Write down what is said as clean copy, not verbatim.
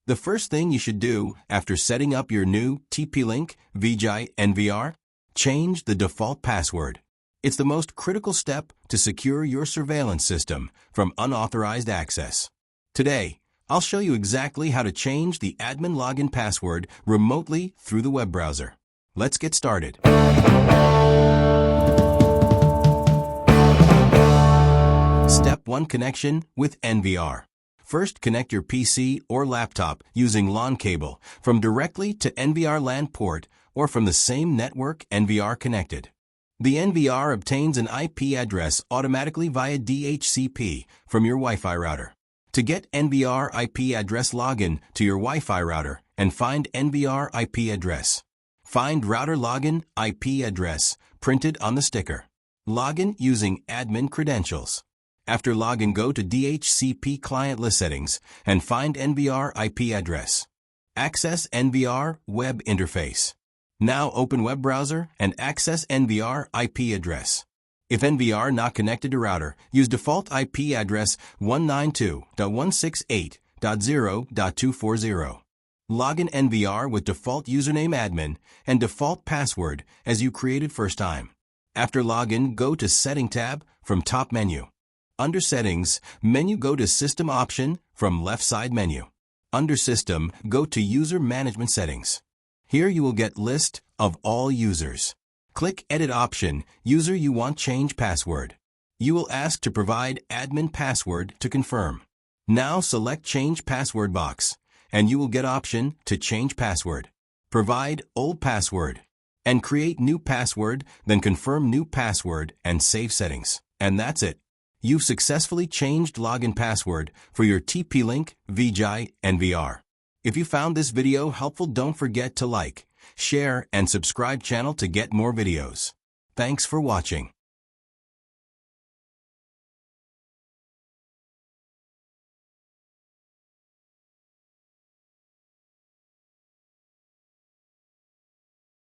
The first thing you should do after setting up your new TP-link VIGI NVR, change the default password. It's the most critical step to secure your surveillance system from unauthorized access. Today, I'll show you exactly how to change the admin login password remotely through the web browser. Let's get started. Step 1. Connection with NVR. First, connect your PC or laptop using LAN cable from directly to NVR LAN port or from the same network NVR connected. The NVR obtains an IP address automatically via DHCP from your Wi-Fi router. To get NVR IP address, log in to your Wi-Fi router and find NVR IP address. Find router login IP address printed on the sticker. Login using admin credentials. After login, go to DHCP client list settings and find NVR IP address. Access NVR web interface. Now open web browser and access NVR IP address. If NVR not connected to router, use default IP address 192.168.0.240. Login NVR with default username admin and default password as you created first time. After login, go to Setting tab from top menu. Under Settings menu, go to System option from left side menu. Under System, go to User Management Settings. Here you will get list of all users. Click Edit option, user you want change password. You will ask to provide admin password to confirm. Now select Change Password box, and you will get option to change password. Provide old password and create new password, then confirm new password and save settings. And that's it. You've successfully changed login password for your TP-link VIGI NVR. If you found this video helpful, don't forget to like, share, and subscribe channel to get more videos. Thanks for watching.